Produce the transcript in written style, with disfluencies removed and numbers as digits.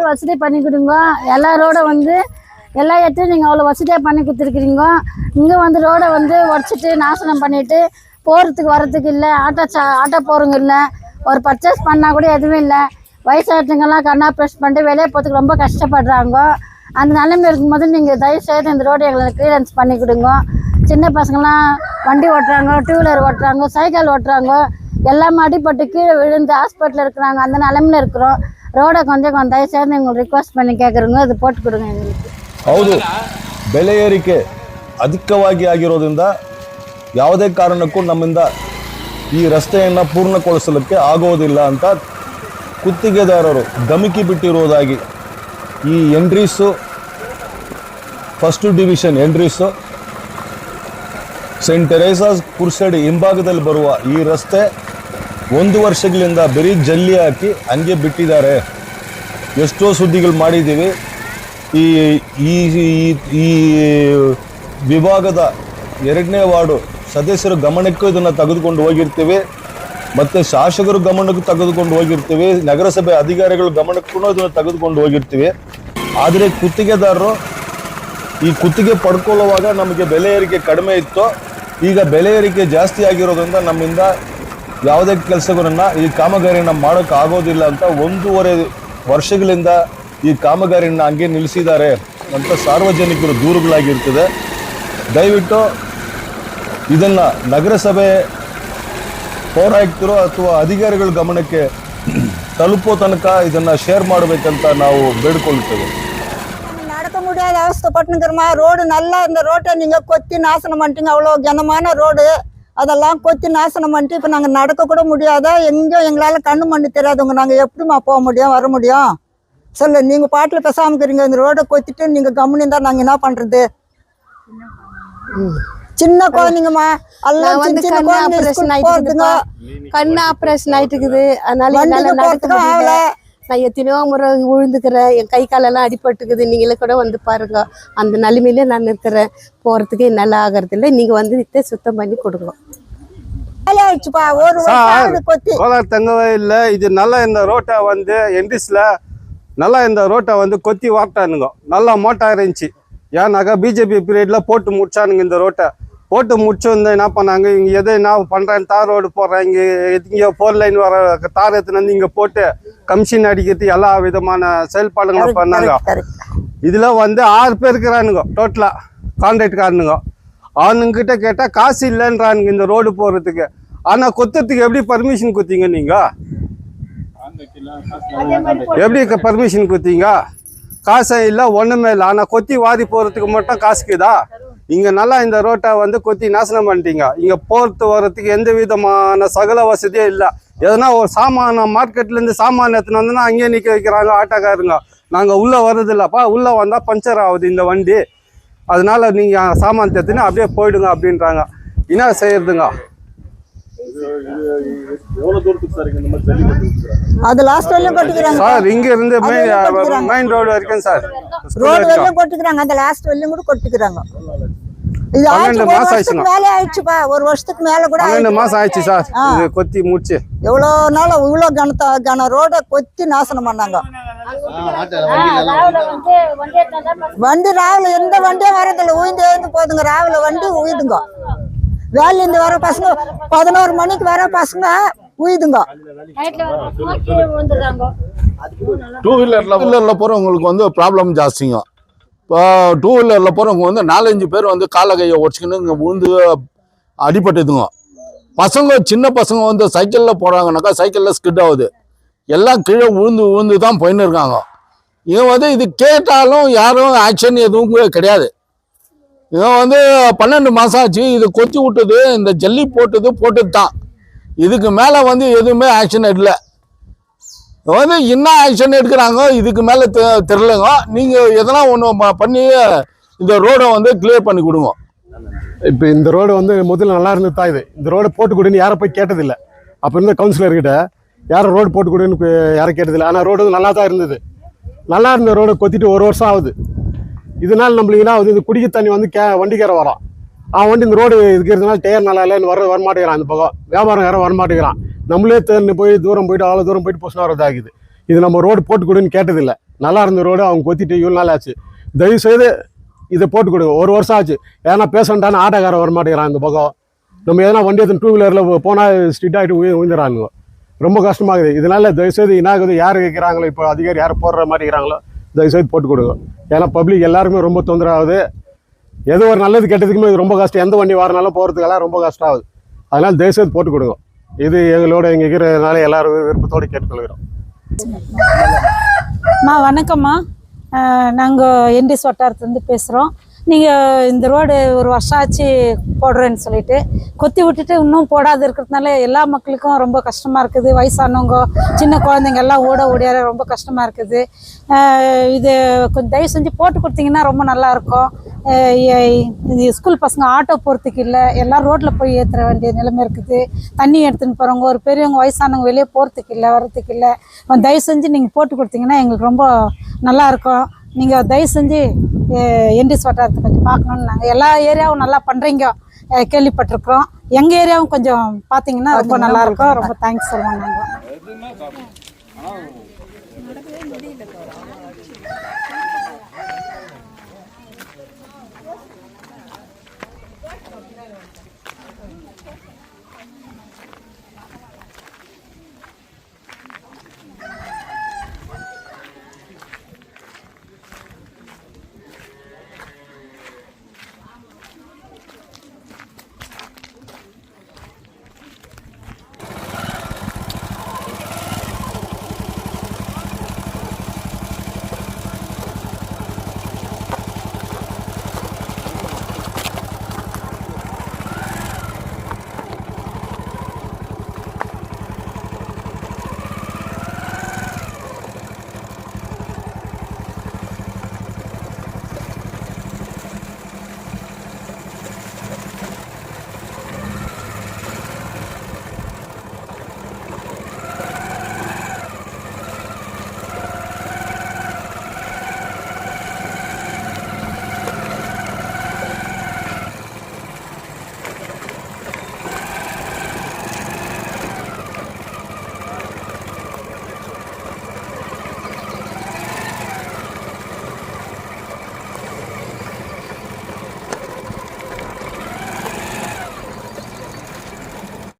வசதி பண்ணி கொடுங்க. எல்லா ரோட வந்து எல்லா இடத்துலையும் நீங்கள் அவ்வளோ வசதியாக பண்ணி கொடுத்துருக்குறீங்க. இங்கே வந்து ரோடை வந்து உடச்சிட்டு நாசனம் பண்ணிவிட்டு போகிறதுக்கு வரத்துக்கு இல்லை, ஆட்டோ போகிறவங்க இல்லை, ஒரு பர்ச்சேஸ் பண்ணால் கூட எதுவும் இல்லை. வயசாகிட்டவங்கெல்லாம் கண்ணா ப்ரெஷ் பண்ணிட்டு வெளியே போகிறதுக்கு ரொம்ப கஷ்டப்படுறாங்க. அந்த நிலைமை இருக்கும்போது நீங்கள் தயவுசெய்து இந்த ரோடு எங்களுக்கு கிளியரன்ஸ் பண்ணி கொடுங்க. சின்ன பசங்களாம் வண்டி ஓட்டுறாங்க, டூ வீலர் ஓட்டுறாங்க, சைக்கிள் ஓட்டுறாங்க, எல்லாமே அடிப்பட்டு கீழே விழுந்து ஹாஸ்பிட்டலில் இருக்கிறாங்க. அந்த நிலைமையில் இருக்கிறோம். ರೋಡ கொஞ்சம் ದಯచేసి ನೀವು ರಿಕ್ವೆಸ್ಟ್ பண்ணி ಕೇಳ್ಕறங்க ಅದು போட்டு கொடுங்க எங்களுக்கு. ಹೌದು, ಬೆಲೆ ಏರಿಕೆ ಅಧಿಕವಾಗಿ ಆಗಿರೋದ್ರಿಂದ ಯಾವುದೇ ಕಾರಣಕ್ಕೂ ನಮ್ಮಿಂದ ಈ ರಸ್ತೆಯನ್ನು ಪೂರ್ಣಗೊಳಿಸಲಿಕ್ಕೆ ಆಗೋದಿಲ್ಲ ಅಂತ ಗುತ್ತಿಗೆದಾರರು ಧಮಕಿ ಬಿಟ್ಟಿರುವುದಾಗಿ ಈ entries first division entries saint Teresa's ಕುರ್ಸಡಿ ಹಿಂಭಾಗದಲ್ಲಿ ಬರುವ ಈ ರಸ್ತೆ 1 ವರ್ಷಗಳಿಂದ ಬರೀ ಜಲ್ಲಿ ಹಾಕಿ ಹಂಗೆ ಬಿಟ್ಟಿದ್ದಾರೆ. ಎಷ್ಟೋ ಸುದ್ದಿಗಳು ಮಾಡಿದ್ದೀವಿ. ಈ ಈ ಈ ವಿಭಾಗದ 2ನೇ ವಾರ್ಡು ಸದಸ್ಯರ ಗಮನಕ್ಕೂ ಇದನ್ನು ತೆಗೆದುಕೊಂಡು ಹೋಗಿರ್ತೀವಿ, ಮತ್ತು ಶಾಸಕರು ಗಮನಕ್ಕೂ ತೆಗೆದುಕೊಂಡು ಹೋಗಿರ್ತೀವಿ, ನಗರಸಭೆ ಅಧಿಕಾರಿಗಳ ಗಮನಕ್ಕೂ ಇದನ್ನು ತೆಗೆದುಕೊಂಡು ಹೋಗಿರ್ತೀವಿ. ಆದರೆ ಗುತ್ತಿಗೆದಾರರು ಈ ಗುತ್ತಿಗೆ ಪಡ್ಕೊಳ್ಳುವಾಗ ನಮಗೆ ಬೆಲೆ ಏರಿಕೆ ಕಡಿಮೆ ಇತ್ತು. ಈಗ ಬೆಲೆ ಏರಿಕೆ ಜಾಸ್ತಿ ಆಗಿರೋದ್ರಿಂದ ನಮ್ಮಿಂದ ಯಾವುದೇ ಕೆಲಸಗಳನ್ನು ಈ ಕಾಮಗಾರಿಯನ್ನು ಮಾಡೋಕ್ಕೆ ಆಗೋದಿಲ್ಲ ಅಂತ 1.5 ವರ್ಷಗಳಿಂದ ಈ ಕಾಮಗಾರಿಯನ್ನು ಹಂಗೆ ನಿಲ್ಲಿಸಿದ್ದಾರೆ ಅಂತ ಸಾರ್ವಜನಿಕರು ದೂರುಗಳಾಗಿರ್ತದೆ. ದಯವಿಟ್ಟು ಇದನ್ನು ನಗರಸಭೆ ಪೌರಾಯುಕ್ತರು ಅಥವಾ ಅಧಿಕಾರಿಗಳ ಗಮನಕ್ಕೆ ತಲುಪೋ ತನಕ ಇದನ್ನು ಶೇರ್ ಮಾಡಬೇಕಂತ ನಾವು ಬೇಡ್ಕೊಳ್ತೇವೆ. நடக்க முடியாத அவஸ்தைப்பட்டுங்கிறமா. ரோடு நல்லா இந்த ரோட்டை நீங்கள் கொத்தி நாசனம் பண்ணிட்டீங்க. அவ்வளோ கனமான ரோடு, அதெல்லாம் கொத்தி நாசனம் பண்ணிட்டு இப்போ நாங்கள் நடக்க கூட முடியாத, எங்கேயும் எங்களால் கண்ணு மண்ணு தெரியாதவங்க நாங்கள் எப்படிமா போக முடியும், வர முடியும் சொல்லு. நீங்கள் பாட்டில் பேசாமக்கிறீங்க, இந்த ரோடை கொத்திட்டு நீங்கள் கம்முன்னு இருந்தால் நாங்கள் என்ன பண்ணுறது? சின்ன குழந்தைங்கம்மா எல்லாம் சின்ன குழந்தைங்க கண்ணு ஆப்ரேஷன் ஆயிட்டு இருக்குது. அதனால ஆகலை. நான் எத்தனையோ முறை விழுந்துக்கிறேன், என் கை காலெல்லாம் அடிபட்டுக்குது. நீங்களே கூட வந்து பாருங்க, அந்த நிலைமையில நான் இருக்கிறேன். போறதுக்கு என்னால் ஆகிறது இல்லை. நீங்க வந்து இதை சுத்தம் பண்ணி கொடுங்க. தங்கவே இல்லை. இது நல்லா இந்த ரோட்டை வந்து என்ட்ரிஸ்ல நல்லா இந்த ரோட்டை வந்து கொத்தி வாட்டானுங்க. நல்லா மோட்டா இருந்துச்சு. ஏன்னாக்கா பிஜேபி பீரியட்ல போட்டு முடிச்சானுங்க. இந்த ரோட்டை போட்டு முடிச்சு வந்து என்ன பண்ணாங்க, இங்கே எதை நான் பண்ணுறேன், தார் ரோடு போடுறேன், இங்கே 4 லைன் வர தார் எடுத்துன்னு வந்து இங்கே போட்டு கமிஷன் அடிக்கிறது எல்லா விதமான செயல்பாடுகளை பண்ணாங்க. இதில் வந்து 6 பேர் இருக்கிறானுங்க டோட்டலாக கான்ட்ராக்ட்காரனுங்க. அவனுங்கிட்ட கேட்டால் காசு இல்லைன்றானுங்க இந்த ரோடு போகிறதுக்கு. ஆனால் கொத்துறதுக்கு எப்படி பர்மிஷன் கொடுத்தீங்க நீங்கள்? எப்படி பர்மிஷன் கொடுத்தீங்க? காசு இல்லை, ஒன்றுமே இல்லை. ஆனால் கொத்தி வாரி போகிறதுக்கு மட்டும் காசுக்குதா? இங்கே நல்லா இந்த ரோட்டை வந்து கொத்தி நாசனம் பண்ணிட்டீங்க. இங்கே போகிறது வர்றதுக்கு எந்த விதமான சகல வசதியும் இல்லை. எதனா ஒரு சாமான மார்க்கெட்லேருந்து சாமான் எடுத்துன்னு வந்தோன்னா அங்கேயே நிற்க வைக்கிறாங்க ஆட்டோக்காரங்க. நாங்கள் உள்ளே வர்றதில்லப்பா, உள்ளே வந்தால் பஞ்சர் ஆகுது இந்த வண்டி, அதனால நீங்கள் சாமான் எடுத்துன்னு அப்படியே போயிடுங்க அப்படின்றாங்க. என்ன செய்யறதுங்க? அது லாஸ்ட் வரையும் கொட்டிக்கிறாங்க சார். இங்க இருந்து மெயின் ரோடு வரைக்கும் சார் ரோடு வரையும் கொட்டிக்கிறாங்க. அந்த லாஸ்ட் வரையும் கூட கொட்டிக்கிறாங்க. இது 12 மாசம் ஆயிடுச்சு. மேலே ஆயிடுச்சுப்பா, 1 வருஷத்துக்கு மேல கூட 12 மாசம் ஆயிடுச்சு சார். இது கொத்தி முடிச்சு எவ்வளோ நாள் இவ்வளோ கன ரோட கொத்தி நாசனம் பண்ணாங்க. வண்டி ராவில எந்த வண்டியும் வரதில்லை, உயிந்து எழுந்து போதுங்க. ராவில வண்டி உயிதுங்க. வேலையிருந்து வர பசங்க 11 மணிக்கு வர பசங்க உயிதுங்க. டூ வீலரில் போகிறவங்களுக்கு வந்து ப்ராப்ளம் ஜாஸ்திங்க. இப்போ 2 வீலரில் போகிறவங்க வந்து 4-5 பேர் வந்து காலை கையை உடச்சிக்கின்னு இங்கே விழுந்து அடிபட்டுதுங்க. பசங்க சின்ன பசங்க வந்து சைக்கிளில் போகிறாங்கனாக்கா சைக்கிளில் ஸ்கிட் ஆகுது. எல்லாம் கீழே விழுந்து தான் போயின்னு இருக்காங்க. இவன் வந்து இது கேட்டாலும் யாரும் ஆக்ஷன் எதுவும் கிடையாது. இவன் வந்து 12 மாதம் ஆச்சு. இது கொத்தி விட்டது, இந்த ஜல்லி போட்டது தான். இதுக்கு மேலே வந்து எதுவுமே ஆக்ஷன் இல்லை. வந்து என்ன ஆக்ஷன் எடுக்கிறாங்க இதுக்கு மேலே தெரிலங்க. நீங்கள் எதனா ஒன்று பண்ணி இந்த ரோடை வந்து கிளியர் பண்ணி கொடுங்க. இப்போ இந்த ரோடு வந்து முதல்ல நல்லா இருந்தது தான். இந்த ரோடை போட்டு கொடுன்னு யாரை போய் கேட்டதில்லை. அப்போ இருந்த கவுன்சிலர்கிட்ட யாரும் ரோடு போட்டு கொடுன்னு யாரும் கேட்டதில்லை. ஆனால் ரோடு வந்து நல்லா தான் இருந்தது. நல்லா இருந்த ரோடை கொத்திட்டு 1 வருஷம் ஆகுது. இதனால் நம்மளுக்கு என்ன ஆகுது, இந்த குடிக்க தண்ணி வந்து வண்டிக்கார வரான். அவன் வண்டி இந்த ரோடு இருக்கிறதுனால டயர் நல்லா இல்லைன்னு வரமாட்டேங்கிறான். அந்த பக்கம் வியாபாரம் யாரும் வரமாட்டேங்கிறான். நம்மளே தேர்ந்து போய் தூரம் போயிட்டு அவ்வளோ தூரம் போயிட்டு போஸ்ட் வரதாகுது. இது நம்ம ரோடு போட்டு கொடுன்னு கேட்டதில்லை. நல்லா இருந்த ரோடு அவங்க கொத்திட்டு இவ்வளோ நாள் ஆச்சு. தயவுசெய்து இதை போட்டு கொடுங்க. 1 வருஷம் ஆச்சு. ஏன்னா பேஷண்ட்டான ஆட்டோக்காரன் வர மாட்டேங்கிறான் இந்த பக்கம். நம்ம எதனா வண்டி எடுத்து 2 வீலரில் போனால் ஸ்ட்ரிட் ஆகிட்டு விழுந்துறானுங்க. ரொம்ப கஷ்டமாகுது. இதனால தயவுசெய்து என்ன ஆகுது, யார் கேட்குறாங்களோ இப்போ அதிகாரி யார் போடுற மாட்டேங்கிறாங்களோ தயவுசெய்து போட்டு கொடுங்க. ஏன்னா பப்ளிக் எல்லாருமே ரொம்ப தொந்தரவு ஆகுது. ஏதோ ஒரு நல்லது கெட்டதுக்குமே இது ரொம்ப கஷ்டம். எந்த வண்டி வரனாலும் போகிறதுக்கெல்லாம் ரொம்ப கஷ்டம் ஆகுது. அதனால் தயவுசெய்து போட்டு கொடுங்க. இது எங்களோட இங்கே இருக்கிறதுனால எல்லாரும் விருப்பத்தோடு கேட்டுக்கொள்கிறோம். வணக்கம்மா. நாங்கள் என்டிஎஸ் வட்டாரத்துலேருந்து பேசுகிறோம். நீங்கள் இந்த ரோடு 1 வருஷம் ஆச்சு போடுறேன்னு சொல்லிட்டு கொத்தி விட்டுட்டு இன்னும் போடாது இருக்கிறதுனால எல்லா மக்களுக்கும் ரொம்ப கஷ்டமாக இருக்குது. வயசானவங்க, சின்ன குழந்தைங்க எல்லாம் ஓடியார ரொம்ப கஷ்டமாக இருக்குது. இது கொஞ்சம் தயவு செஞ்சு போட்டு கொடுத்தீங்கன்னா ரொம்ப நல்லாயிருக்கும். ஸ்கூல் பசங்க ஆட்டோ போகிறதுக்கு இல்லை, எல்லாம் ரோட்டில் போய் ஏற்றுற வேண்டிய நிலைமை இருக்குது. தண்ணி எடுத்துன்னு போகிறவங்க, ஒரு பெரியவங்க வயசானவங்க வெளியே போகிறதுக்கு இல்லை, வர்றதுக்கு இல்லை. தயவு செஞ்சு நீங்கள் போட்டு கொடுத்தீங்கன்னா எங்களுக்கு ரொம்ப நல்லாயிருக்கும். நீங்கள் தயவு செஞ்சு என்டிஎஸ் வட்டாரத்தை கொஞ்சம் பார்க்கணுன்னு நாங்கள் எல்லா ஏரியாவும் நல்லா பண்ணுறீங்க கேள்விப்பட்டிருக்கிறோம். எங்கள் ஏரியாவும் கொஞ்சம் பார்த்தீங்கன்னா ரொம்ப நல்லாயிருக்கும். ரொம்ப தேங்க்ஸ் சொல்லுவோம் நாங்கள்.